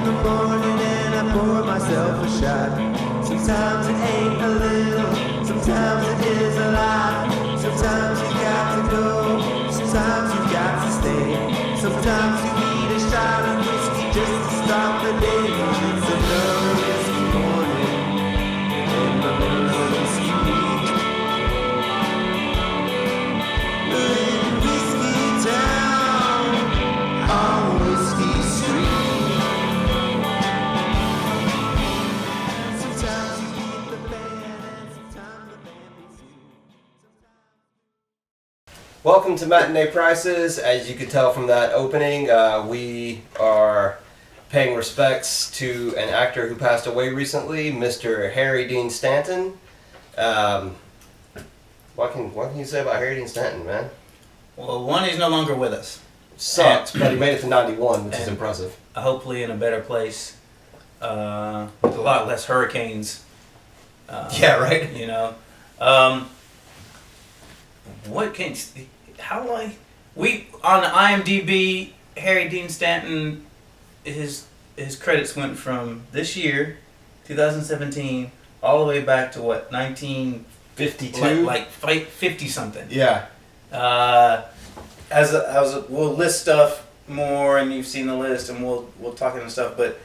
the morning and I pour myself a shot. Sometimes it ain't a little, sometimes it is a lot. Sometimes you got to go, sometimes you got to stay. Sometimes you need a shot of whiskey just to stop the day. It's another whiskey morning in the middle of whiskey week. In Whiskey Town on Whiskey Street. Sometimes you beat the band and sometimes the band beats you. Welcome to Matinee Prices. As you could tell from that opening, we are paying respects to an actor who passed away recently, Mr. Harry Dean Stanton. What can you say about Harry Dean Stanton, man? Well, one, he's no longer with us. Sucks, but he made it to 91, which is impressive. Hopefully in a better place, with a lot less hurricanes. Yeah, right? You know. We, on IMDb, Harry Dean Stanton, his credits went from this year, 2017, all the way back to what, 52? like 50 something. Yeah. We'll list stuff more, and you've seen the list, and we'll talk into stuff. But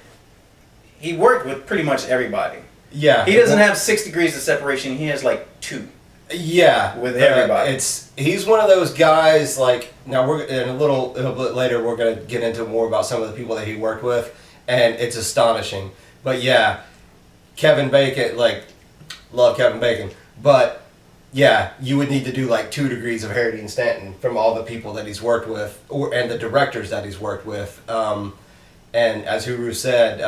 he worked with pretty much everybody. Yeah. He doesn't have 6 degrees of separation. He has like 2. Yeah, with everybody. He's one of those guys. Like, now we're in a little bit later, we're gonna get into more about some of the people that he worked with, and it's astonishing. But yeah, Kevin Bacon, like, love Kevin Bacon, but yeah, you would need to do like 2 degrees of Harry Dean Stanton from all the people that he's worked with, and the directors that he's worked with. And as Huru said,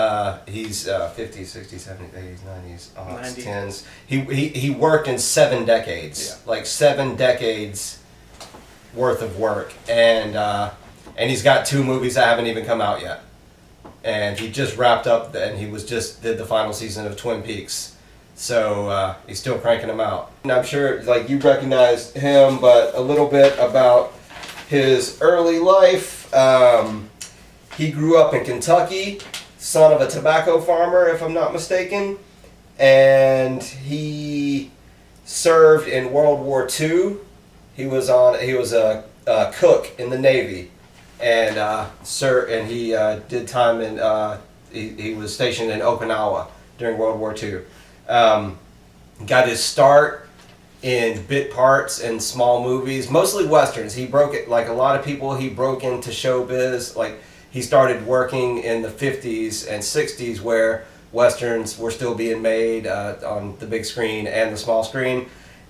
he's 50s, 60s, 70s, 80s, 90s, 90s. 10s. He worked in 7 decades, like 7 decades worth of work, and he's got 2 movies that haven't even come out yet. And he just wrapped up, and he did the final season of Twin Peaks, so he's still cranking them out. And I'm sure like you recognize him, but a little bit about his early life. He grew up in Kentucky, son of a tobacco farmer, if I'm not mistaken, and he served in World War II. He was a cook in the Navy, and he did time in he was stationed in Okinawa during World War II. Got his start in bit parts and small movies, mostly westerns. He broke it like a lot of people. He broke into showbiz like. He started working in the 50s and 60s where westerns were still being made on the big screen and the small screen.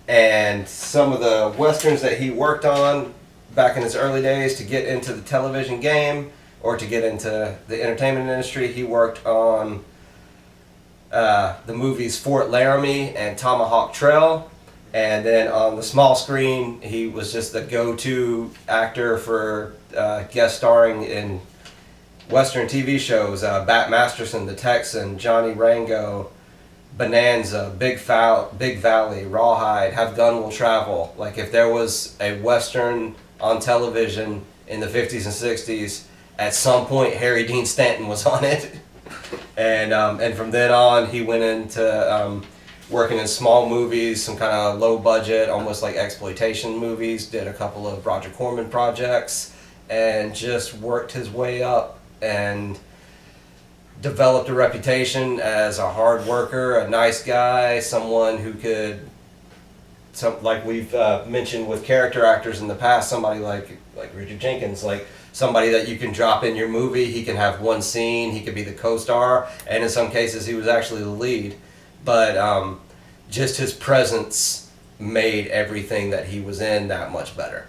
And some of the westerns that he worked on back in his early days to get into the television game or to get into the entertainment industry, he worked on the movies Fort Laramie and Tomahawk Trail. And then on the small screen, he was just the go-to actor for guest starring in Western TV shows, Bat Masterson, The Texan, Johnny Rango, Bonanza, Big Valley, Rawhide, Have Gun Will Travel. Like if there was a Western on television in the 50s and 60s, at some point Harry Dean Stanton was on it. And from then on he went into working in small movies, some kind of low budget, almost like exploitation movies, did a couple of Roger Corman projects, and just worked his way up and developed a reputation as a hard worker, a nice guy, someone who could, like we've mentioned with character actors in the past, somebody like Richard Jenkins, like somebody that you can drop in your movie. He can have one scene, he could be the co-star, and in some cases he was actually the lead. But just his presence made everything that he was in that much better.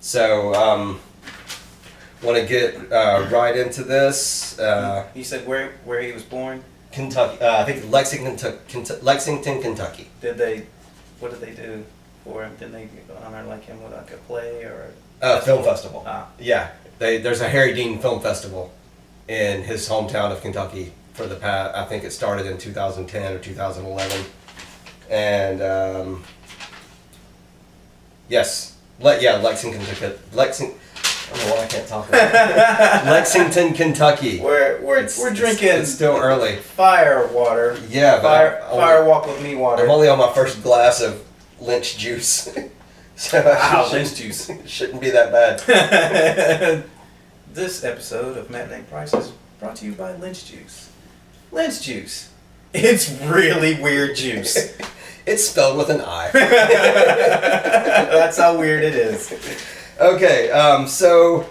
So, want to get right into this. You said where he was born? Kentucky. I think Lexington, Kentucky. What did they do for him? Did they honor like him with like a play or film festival? Ah. Yeah, there's a Harry Dean Film Festival in his hometown of Kentucky for the past. I think it started in 2010 or 2011, and yes, Lexington. I don't know why I can't talk about it. Lexington, Kentucky. We're drinking. It's still early. Fire water. Yeah, Fire walk with me water. I'm only on my first glass of lynch juice. So Wow, lynch juice. Shouldn't be that bad. This episode of Matinee Prices brought to you by Lynch Juice. Lynch Juice. It's really weird juice. It's spelled with an I. That's how weird it is. Okay, so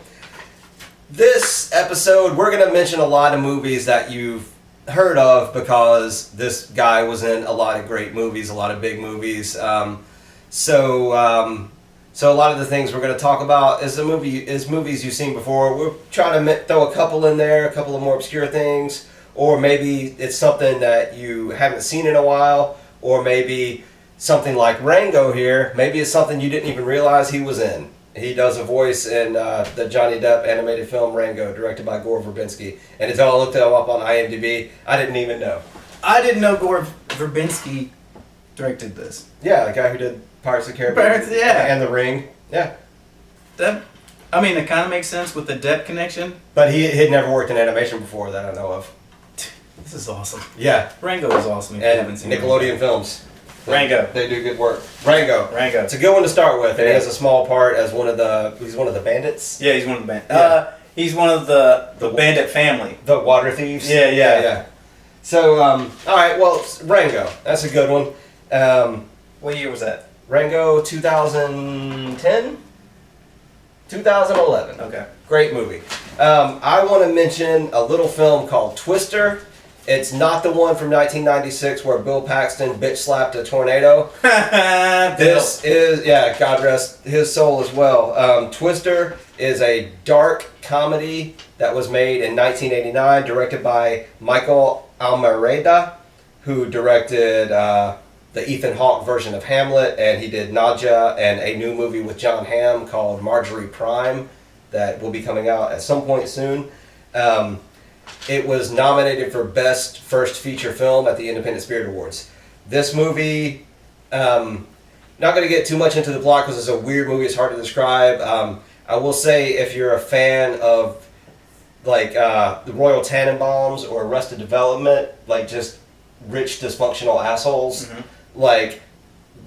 this episode we're going to mention a lot of movies that you've heard of because this guy was in a lot of great movies, a lot of big movies. So a lot of the things we're going to talk about is movies you've seen before. We're trying to throw a couple in there, a couple of more obscure things, or maybe it's something that you haven't seen in a while, or maybe something like Rango here. Maybe it's something you didn't even realize he was in. He does a voice in the Johnny Depp animated film Rango, directed by Gore Verbinski. And until I looked him up on IMDb, I didn't even know. I didn't know Gore Verbinski directed this. Yeah, the guy who did Pirates of the Caribbean. Pirates, yeah. And The Ring. Yeah. It kind of makes sense with the Depp connection. But he had never worked in animation before that I know of. This is awesome. Yeah. Rango is awesome if you haven't And seen Nickelodeon Films. Rango. They do good work. Rango. Rango. It's a good one to start with, and he has a small part as he's one of the bandits. Yeah, he's one of the bandits. Yeah. He's one of the bandit family. The water thieves. Yeah. So, alright, well, Rango. That's a good one. What year was that? Rango 2010? 2011. Okay. Great movie. I want to mention a little film called Twister. It's not the one from 1996 where Bill Paxton bitch slapped a tornado. This is, God rest his soul as well. Twister is a dark comedy that was made in 1989, directed by Michael Almereyda, who directed the Ethan Hawke version of Hamlet, and he did Nadja and a new movie with John Hamm called Marjorie Prime that will be coming out at some point soon. It was nominated for Best First Feature Film at the Independent Spirit Awards. This movie, not going to get too much into the plot because it's a weird movie, it's hard to describe. I will say if you're a fan of like the Royal Tenenbaums or Arrested Development, like just rich dysfunctional assholes, like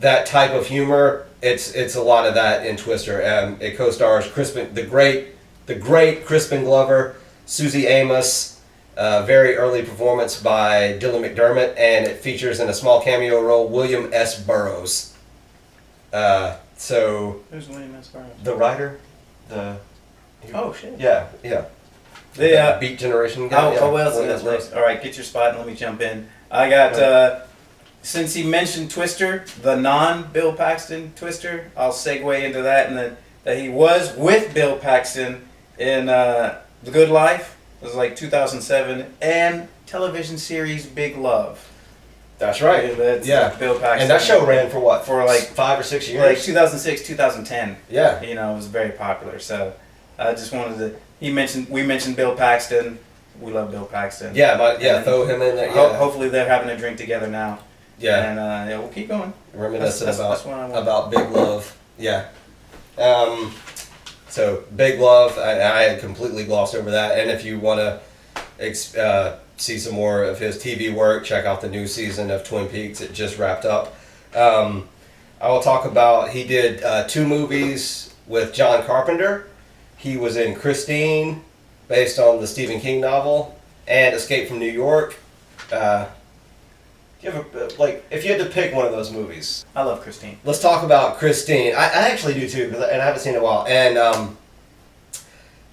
that type of humor, it's a lot of that in Twister. It co-stars the great Crispin Glover, Susie Amos, very early performance by Dylan McDermott, and it features in a small cameo role William S. Burroughs. Who's William S. Burroughs? The writer, Oh shit. yeah. The Beat Generation guy. That's right. All right, get your spot and let me jump in. I got since he mentioned Twister, the non-Bill Paxton Twister, I'll segue into that, and that he was with Bill Paxton in The Good Life. It was like 2007, and television series Big Love. That's right. That's Bill Paxton. And that show ran for what? For like 5 or 6 years? Like 2006, 2010. Yeah. It was very popular. So I just wanted to. We mentioned Bill Paxton. We love Bill Paxton. Yeah, throw him in there. Yeah. Hopefully they're having a drink together now. Yeah. And we'll keep going. Reminiscent about Big Love. Yeah. So Big Love, I had completely glossed over that. And if you want to see some more of his TV work, check out the new season of Twin Peaks. It just wrapped up. I will talk about, he did 2 movies with John Carpenter. He was in Christine, based on the Stephen King novel, and Escape from New York. If you had to pick one of those movies. I love Christine. Let's talk about Christine. I actually do too, and I haven't seen it in a while. And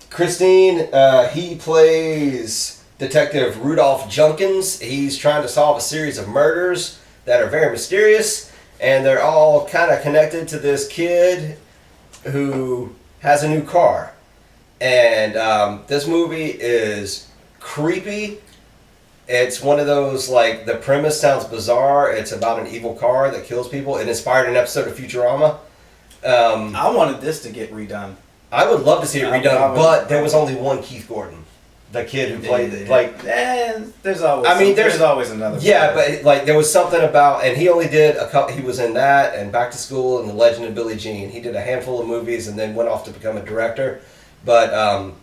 Christine, he plays Detective Rudolph Junkins. He's trying to solve a series of murders that are very mysterious, and they're all kind of connected to this kid who has a new car. And this movie is creepy. It's one of those, like, the premise sounds bizarre. It's about an evil car that kills people. It inspired an episode of Futurama. I wanted this to get redone. I would love to see it redone, but there was only one Keith Gordon. The kid who played, there's always there's always another. Yeah, but, there was something about, and he only did a couple, he was in that, and Back to School, and The Legend of Billie Jean. He did a handful of movies, and then went off to become a director. But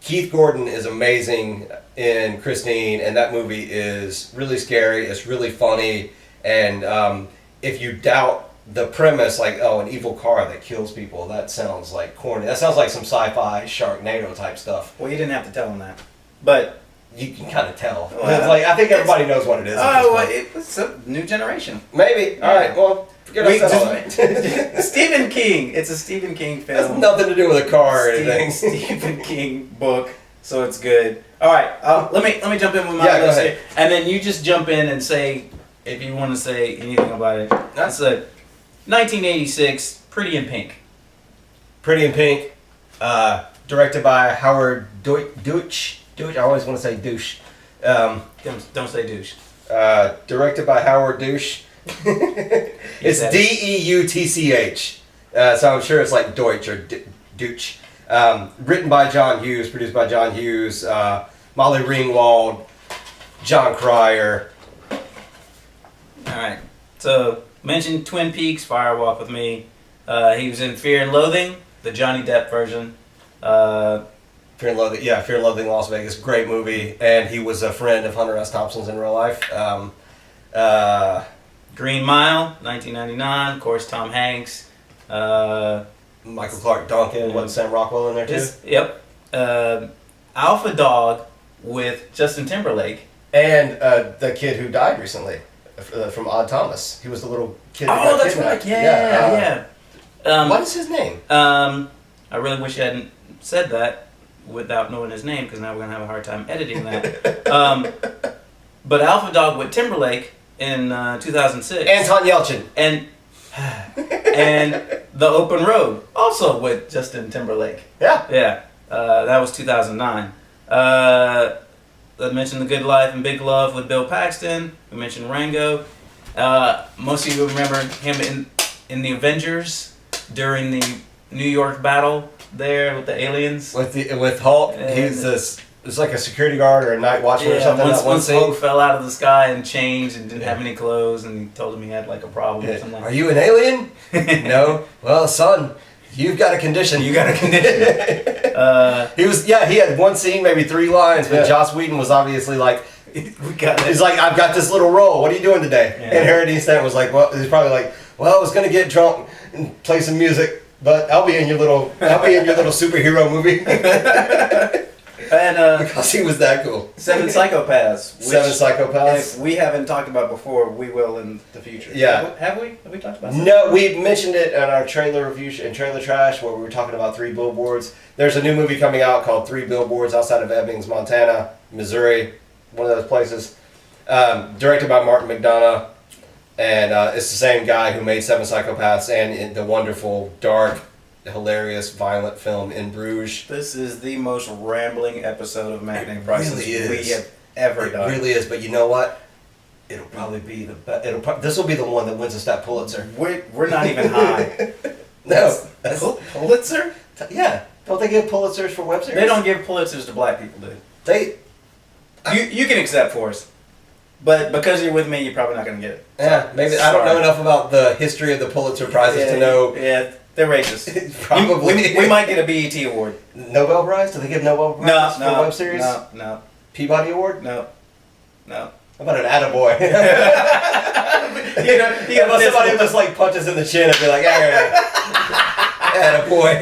Keith Gordon is amazing in Christine, and that movie is really scary. It's really funny, and if you doubt the premise, like, oh, an evil car that kills people, that sounds like corny. That sounds like some sci-fi Sharknado type stuff. Well, you didn't have to tell him that, but you can kind of tell. Well, It's like, I think everybody knows what it is. at this oh, well, point. it was a new generation. Maybe. All right. Well, forget I said all that. Stephen King. It's a Stephen King film. Has nothing to do with a car or anything. Stephen King book, so it's good. All right, let me jump in with my Yeah, go list ahead. here, and then you just jump in and say if you want to say anything about it. That's a 1986, Pretty in Pink. Pretty in Pink, directed by Howard Deutsch. I always want to say douche. Don't say douche. Directed by Howard Deutsch. It's Deutch. So I'm sure it's like Deutsch or Deutsch. Written by John Hughes, produced by John Hughes, Molly Ringwald, John Cryer. All right. So mentioned Twin Peaks, Fire Walk with Me. He was in Fear and Loathing, the Johnny Depp version. Fear and Loathing Las Vegas, great movie, and he was a friend of Hunter S. Thompson's in real life. Green Mile, 1999. Of course, Tom Hanks. Michael Clark Duncan, wasn't Sam Rockwell in there too? Yep. Alpha Dog with Justin Timberlake. And the kid who died recently from Odd Thomas. He was the little kid. That Oh, got that's kidnapped. right. Yeah. What is his name? I really wish I hadn't said that without knowing his name, because now we're going to have a hard time editing that. But Alpha Dog with Timberlake in 2006. Anton Yelchin. And The Open Road, also with Justin Timberlake. Yeah. Yeah. That was 2009. I mentioned The Good Life and Big Love with Bill Paxton. We mentioned Rango. Most of you remember him in The Avengers during the New York battle there with the aliens. With Hulk, he's this. It's like a security guard or a night watchman or something. Once Hulk fell out of the sky and changed and didn't have any clothes, and he told him he had like a problem or something. Are you an alien? No. Well, son, you've got a condition. You got a condition. He had one scene, maybe 3 lines, but Joss Whedon was obviously like, he's like, I've got this little role. What are you doing today? Yeah. And Harry Dean Stanton was like, well, he's probably like, well, I was gonna get drunk and play some music, but I'll be in your little superhero movie. And because he was that cool. Seven Psychopaths. Which, Seven Psychopaths. if we haven't talked about before, we will in the future. Yeah. Have we? Have we talked about that? No, we mentioned it in our trailer review and trailer trash where we were talking about 3 billboards. There's a new movie coming out called 3 Billboards outside of Ebbings, Montana, Missouri, one of those places. Directed by Martin McDonough, and it's the same guy who made Seven Psychopaths and the wonderful, dark, hilarious, violent film In Bruges. This is the most rambling episode of Matinee Prices really is. we have ever done. It really is, but you know what? It'll probably be the best. This will be the one that wins us that Pulitzer. We're not even high. No. Pulitzer? Yeah. Don't they give Pulitzers for web series? They don't give Pulitzers to black people, dude. They... You can accept for us. But because you're with me, you're probably not going to get it. Yeah, maybe I don't know enough about the history of the Pulitzer Prizes to know. Yeah, they're racist. Probably. We might get a BET award. Nobel Prize? Do they give Nobel Prize for web series? No. Peabody Award? No. How about an attaboy? You got somebody who just like punches in the chin and be like, hey, attaboy.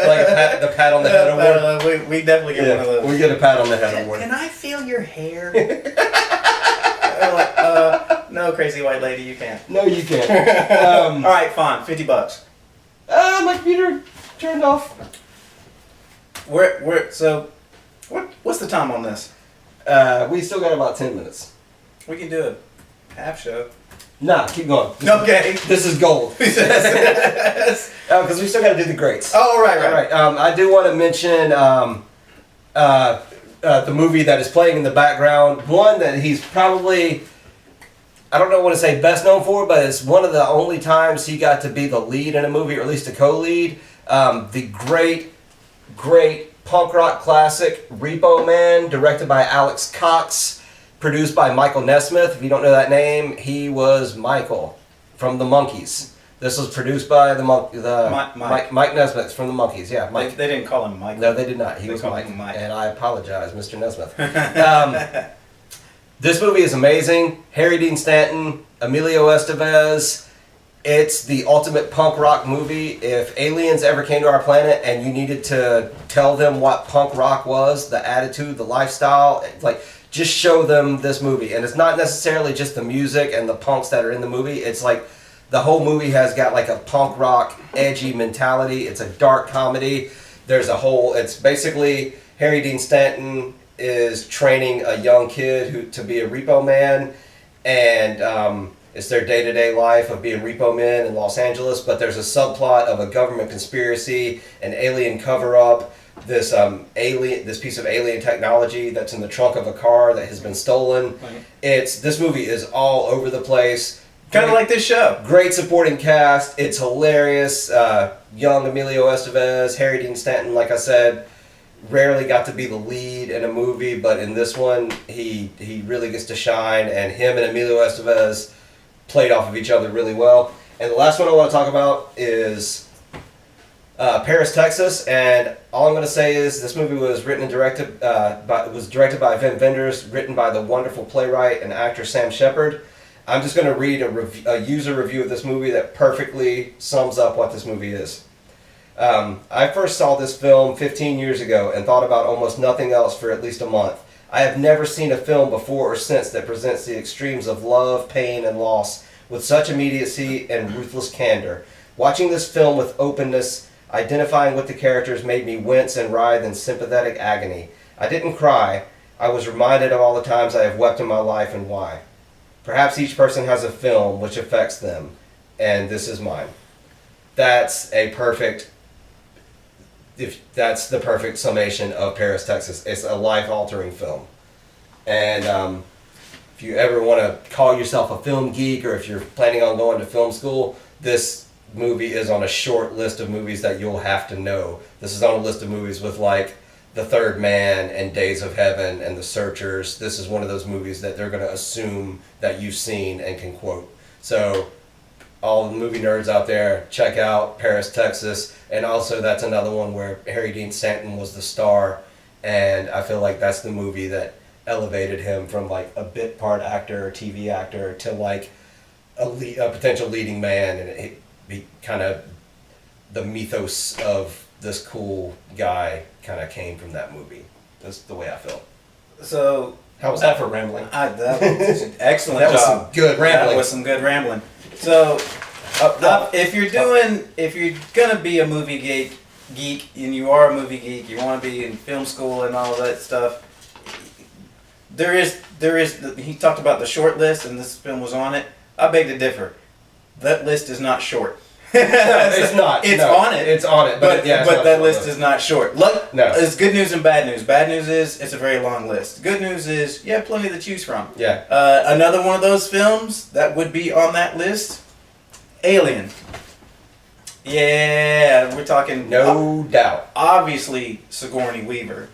Like the pat on the head award. We definitely get one of those. We get a pat on the head award. Can I feel your hair? No, crazy white lady, you can't. No, you can't. All right, fine. $50. My computer turned off. So, what's the time on this? We still got about 10 minutes. We can do a half show. Nah, keep going. Okay. This is gold. Because we still got to do the greats. Oh, right. All right. I do want to mention the movie that is playing in the background. One that he's probably, I don't know what to say best known for, but it's one of the only times he got to be the lead in a movie, or at least a co-lead. The great punk rock classic Repo Man, directed by Alex Cox, produced by Michael Nesmith. If you don't know that name, he was Michael from the Monkees. This was produced by Mike. Nesmith from the Monkees. Yeah, Mike. They didn't call him Mike. No, they did not. He They was called Mike. him Mike. And I apologize, Mr. Nesmith. This movie is amazing. Harry Dean Stanton, Emilio Estevez. It's the ultimate punk rock movie. If aliens ever came to our planet and you needed to tell them what punk rock was, the attitude, the lifestyle, like, just show them this movie. And it's not necessarily just the music and the punks that are in the movie. It's like the whole movie has got like a punk rock edgy mentality. It's a dark comedy. It's basically Harry Dean Stanton is training a young kid to be a repo man, and it's their day-to-day life of being repo men in Los Angeles. But there's a subplot of a government conspiracy, an alien cover-up, this piece of alien technology that's in the trunk of a car that has been stolen. Right. This movie is all over the place. Kind of like this show. Great supporting cast. It's hilarious. Young Emilio Estevez, Harry Dean Stanton, like I said, rarely got to be the lead in a movie, but in this one, he really gets to shine, and him and Emilio Estevez played off of each other really well. And the last one I want to talk about is Paris, Texas, and all I'm going to say is this movie was written and directed by Vin Vendors, written by the wonderful playwright and actor Sam Shepard. I'm just going to read a user review of this movie that perfectly sums up what this movie is. I first saw this film 15 years ago and thought about almost nothing else for at least a month. I have never seen a film before or since that presents the extremes of love, pain, and loss with such immediacy and ruthless candor. Watching this film with openness, identifying with the characters made me wince and writhe in sympathetic agony. I didn't cry. I was reminded of all the times I have wept in my life and why. Perhaps each person has a film which affects them, and this is mine. That's the perfect summation of Paris, Texas. It's a life-altering film. And if you ever want to call yourself a film geek, or if you're planning on going to film school, this movie is on a short list of movies that you'll have to know. This is on a list of movies with like The Third Man and Days of Heaven and The Searchers. This is one of those movies that they're going to assume that you've seen and can quote. So all the movie nerds out there, check out Paris, Texas. And also that's another one where Harry Dean Stanton was the star, and I feel like that's the movie that elevated him from like a bit part actor or TV actor to like a potential leading man, and it be kind of the mythos of this cool guy kind of came from that movie. That's the way I feel. So how was that for rambling? That was an excellent That was job. some good rambling. That was some good rambling. So if you're gonna be a movie geek, and you are a movie geek, you want to be in film school and all that stuff. There is. He talked about the short list, and this film was on it. I beg to differ. That list is not short. No, it's not. It's no, on it. It's on it. But that list is is not short. No. It's good news and bad news. Bad news is it's a very long list. Good news is you have plenty to choose from. Yeah. Another one of those films that would be on that list, Alien. Yeah, we're talking. No doubt. Obviously, Sigourney Weaver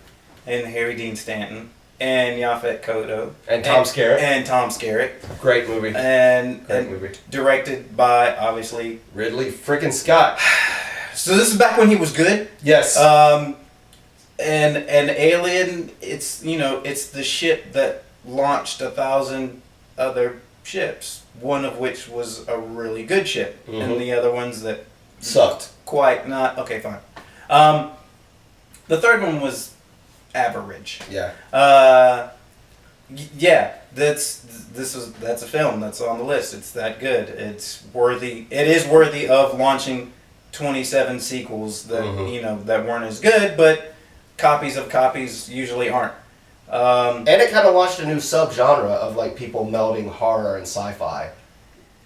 and Harry Dean Stanton and Yaphet Kotto And Tom Skerritt. Great movie. And Great movie. Directed by obviously Ridley frickin' Scott. So this is back when he was good. Yes. And Alien, it's the ship that launched 1,000 other ships. One of which was a really good ship, and the other ones that sucked. Quite not okay. Fine. The third one was average. Yeah. Yeah. That's a film that's on the list. It's that good. It's worthy. It is worthy of launching 27 sequels that that weren't as good, but copies of copies usually aren't. And it kind of launched a new subgenre of like people melding horror and sci-fi.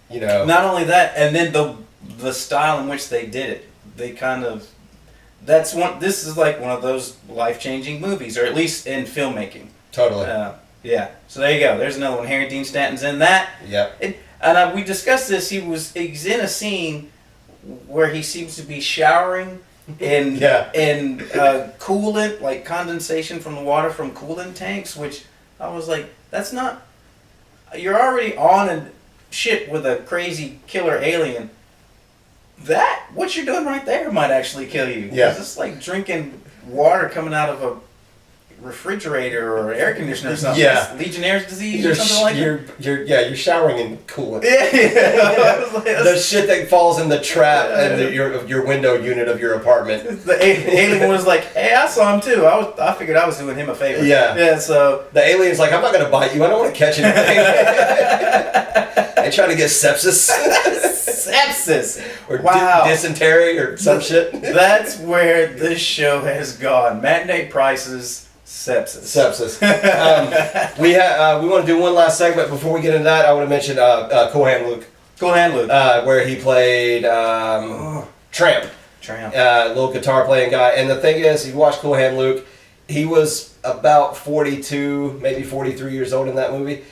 Not only that, and then the style in which they did it. They kind of this is like one of those life-changing movies, or at least in filmmaking. Totally. Yeah. So there you go. There's another one. Harry Dean Stanton's in that. Yeah. And we discussed this. He's in a scene where he seems to be showering in coolant, like condensation from the water from coolant tanks, which I was like, that's not. You're already on a ship with a crazy killer alien. what you're doing right there might actually kill you. Yeah. It's just like drinking water coming out of a refrigerator or air conditioner or something. Yeah. It's Legionnaire's disease or something like that. You're showering in coolant. Yeah. The shit that falls in the trap and your window unit of your apartment. The alien was like, hey, I saw him too. I figured I was doing him a favor. Yeah. Yeah, so. The alien's like, I'm not gonna bite you. I don't want to catch anything. And trying to get sepsis. Sepsis. Or Wow. dysentery or some shit. That's where this show has gone. Matinee Prices, sepsis. We want to do one last segment before we get into that. I want to mention Cool Hand Luke. Cool Hand Luke. Where he played Tramp. Little guitar playing guy. And the thing is, you watch Cool Hand Luke, he was about 42, maybe 43 years old in that movie.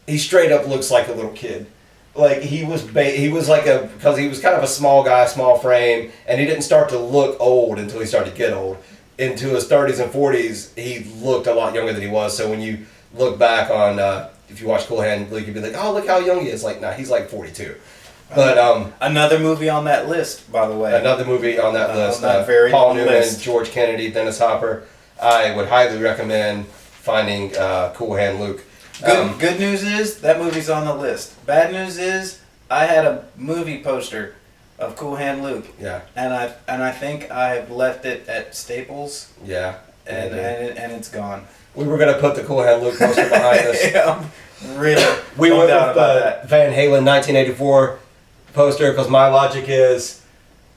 He straight up looks like a little kid. Like he was because he was kind of a small guy, small frame, and he didn't start to look old until he started to get old. Into his 30s and 40s, he looked a lot younger than he was. So when you look back on, if you watch Cool Hand Luke, you'd be like, oh, look how young he is. Like, nah, he's like 42. But another movie on that list, by the way. Another movie on that list. Very Paul long Newman, list. George Kennedy, Dennis Hopper. I would highly recommend finding Cool Hand Luke. Good news is that movie's on the list. Bad news is I had a movie poster of Cool Hand Luke. Yeah. And I think I've left it at Staples. Yeah. And it's gone. We were gonna put the Cool Hand Luke poster behind us. Yeah, really. We no went doubt with about that. Van Halen 1984 poster because my logic is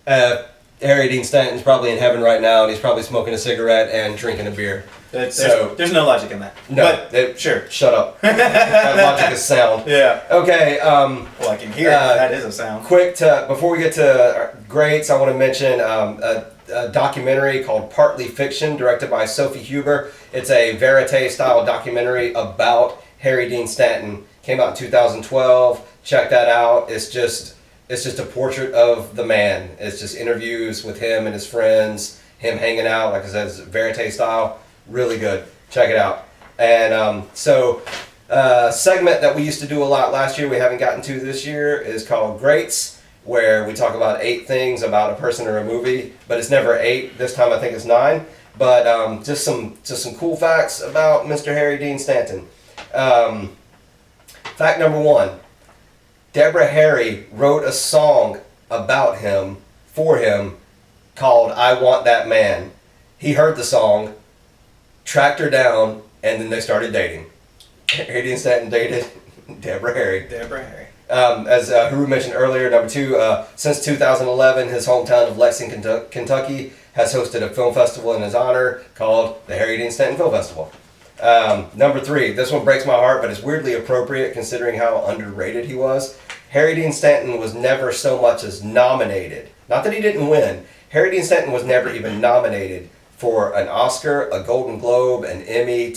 Harry Dean Stanton's probably in heaven right now and he's probably smoking a cigarette and drinking a beer. There's no logic in that. No, but sure. Shut up. That logic is sound. Yeah. Okay. Well, I can hear it. That is a sound. Before we get to greats, I want to mention a documentary called Partly Fiction, directed by Sophie Huber. It's a verite style documentary about Harry Dean Stanton. Came out in 2012. Check that out. It's just a portrait of the man. It's just interviews with him and his friends, him hanging out. Like I said, it's verite style. Really good. Check it out. And segment that we used to do a lot last year, we haven't gotten to this year, is called Greats, where we talk about 8 things about a person or a movie, but it's never 8. This time I think it's 9. But just some cool facts about Mr. Harry Dean Stanton. Fact number 1. Deborah Harry wrote a song about him, for him, called I Want That Man. He heard the song, tracked her down, and then they started dating. Harry Dean Stanton dated Deborah Harry. As Huru mentioned earlier, number 2, since 2011, his hometown of Lexington, Kentucky, has hosted a film festival in his honor called the Harry Dean Stanton Film Festival. Number 3, this one breaks my heart, but it's weirdly appropriate considering how underrated he was. Harry Dean Stanton was never so much as nominated. Not that he didn't win. Harry Dean Stanton was never even nominated for an Oscar, a Golden Globe, an Emmy,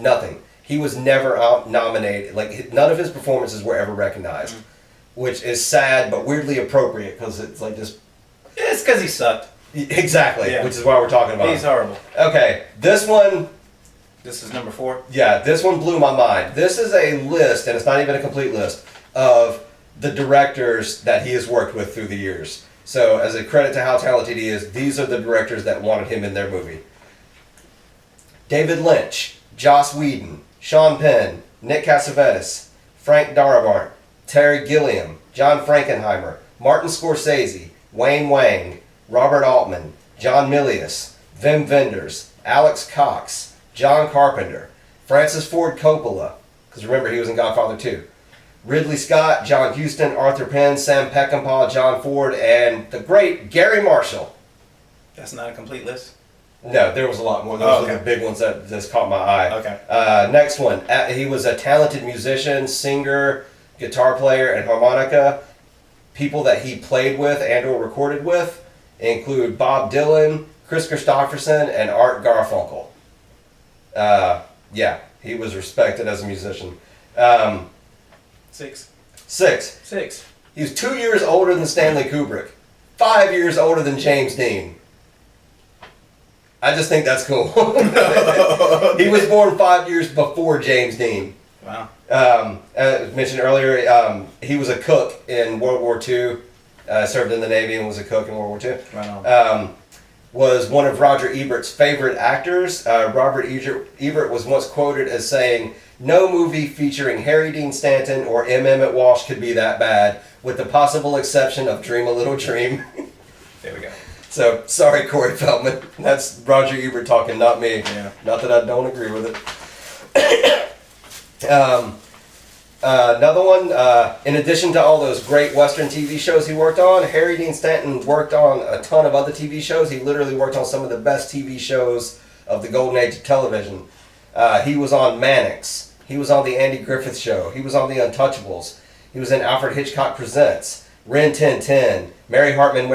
nothing. He was never nominated. Like, none of his performances were ever recognized, which is sad but weirdly appropriate because it's like just... It's because he sucked. Exactly, Yeah. which is why we're talking about He's him. horrible. Okay, this one... This is number 4? Yeah, this one blew my mind. This is a list, and it's not even a complete list, of the directors that he has worked with through the years. So, as a credit to how talented he is, these are the directors that wanted him in their movie. David Lynch, Joss Whedon, Sean Penn, Nick Cassavetes, Frank Darabont, Terry Gilliam, John Frankenheimer, Martin Scorsese, Wayne Wang, Robert Altman, John Milius, Wim Wenders, Alex Cox, John Carpenter, Francis Ford Coppola, because remember he was in Godfather 2, Ridley Scott, John Huston, Arthur Penn, Sam Peckinpah, John Ford, and the great Gary Marshall. That's not a complete list? No, there was a lot more. Those are the big ones that just caught my eye. Okay. Next one. He was a talented musician, singer, guitar player, and harmonica. People that he played with and or recorded with include Bob Dylan, Chris Christopherson, and Art Garfunkel. Yeah, he was respected as a musician. 6. 6. He was 2 years older than Stanley Kubrick. 5 years older than James Dean. I just think that's cool. He was born 5 years before James Dean. Wow. As mentioned earlier, he was a cook in World War II. served in the Navy and was a cook in World War II. Right on. Was one of Roger Ebert's favorite actors. Robert Ebert was once quoted as saying, "No movie featuring Harry Dean Stanton or M. Emmett Walsh could be that bad, with the possible exception of Dream a Little Dream." There we go. So, sorry, Corey Feldman. That's Roger Ebert talking, not me. Yeah. Not that I don't agree with it. Another one, in addition to all those great Western TV shows he worked on, Harry Dean Stanton worked on a ton of other TV shows. He literally worked on some of the best TV shows of the golden age of television. He was on Mannix. He was on The Andy Griffith Show. He was on The Untouchables. He was in Alfred Hitchcock Presents, Rin Tin Tin, Mary Hartman,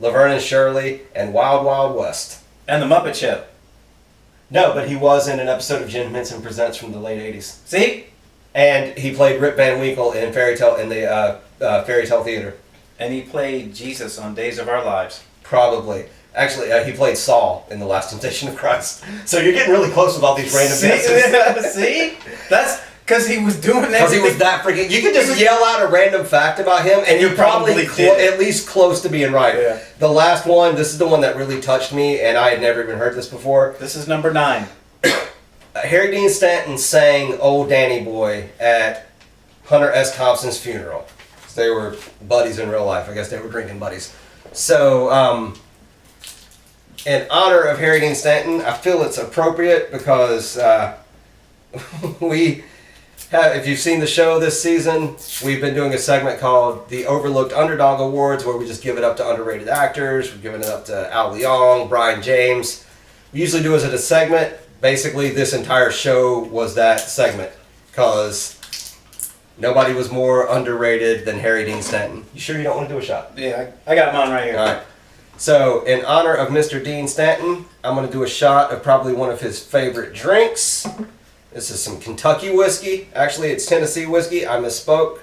Laverne and Shirley, and Wild Wild West. And the Muppet Show. No, but he was in an episode of Jim Henson Presents from the late 80s. See? And he played Rip Van Winkle in Fairy Tale Theater. And he played Jesus on Days of Our Lives. Probably. Actually, he played Saul in The Last Temptation of Christ. So you're getting really close with all these random guesses. See? That's because he was doing that. Because he was that freaking... You could just yell out a random fact about him, and you're probably at least close to being right. Yeah. The last one, this is the one that really touched me, and I had never even heard this before. This is number 9. Harry Dean Stanton sang Old Danny Boy at Hunter S. Thompson's funeral. They were buddies in real life. I guess they were drinking buddies. So, in honor of Harry Dean Stanton, I feel it's appropriate because if you've seen the show this season, we've been doing a segment called the Overlooked Underdog Awards, where we just give it up to underrated actors. We're giving it up to Al Leong, Brian James. We usually do it as a segment. Basically, this entire show was that segment because nobody was more underrated than Harry Dean Stanton. You sure you don't want to do a shot? Yeah, I got mine right here. All right. So, in honor of Mr. Dean Stanton, I'm going to do a shot of probably one of his favorite drinks. This is some Kentucky whiskey. Actually, it's Tennessee whiskey. I misspoke.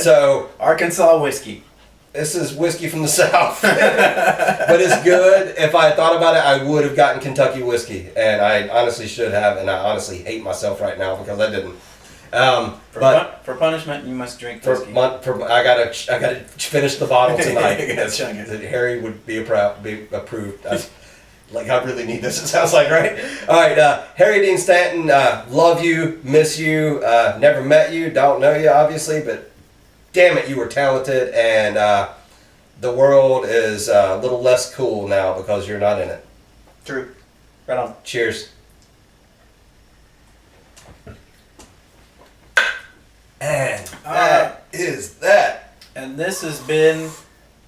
So, Arkansas whiskey. this is whiskey from the South. But it's good. If I had thought about it, I would have gotten Kentucky whiskey. And I honestly should have. And I honestly hate myself right now because I didn't. For punishment, you must drink whiskey. I gotta finish the bottle tonight. You gotta chug it. That Harry would be approved. I really need this. It sounds like, right? All right, Harry Dean Stanton. Love you, miss you. Never met you, don't know you, obviously, but damn it, you were talented, and the world is a little less cool now because you're not in it. True. Right on. Cheers. And that is that. And this has been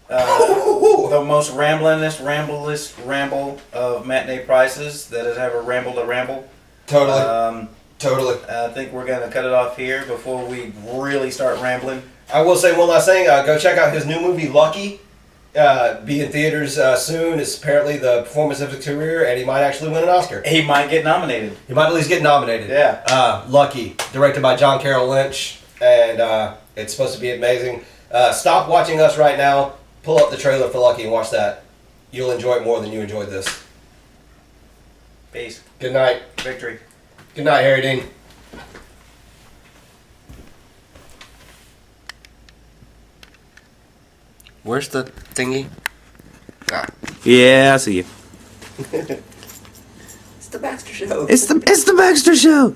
the most ramblest ramble of Matinee Prices that has ever rambled a ramble. Totally. Totally. I think we're going to cut it off here before we really start rambling. I will say one last thing. Go check out his new movie, Lucky. Be in theaters soon. It's apparently the performance of his career, and he might actually win an Oscar. He might get nominated. He might at least get nominated. Yeah. Lucky, directed by John Carroll Lynch, and it's supposed to be amazing. Stop watching us right now. Pull up the trailer for Lucky and watch that. You'll enjoy it more than you enjoyed this. Peace. Good night. Victory. Good night, Harry Dean. Where's the thingy? Yeah, I see you. It's the Baxter Show. It's the Baxter Show.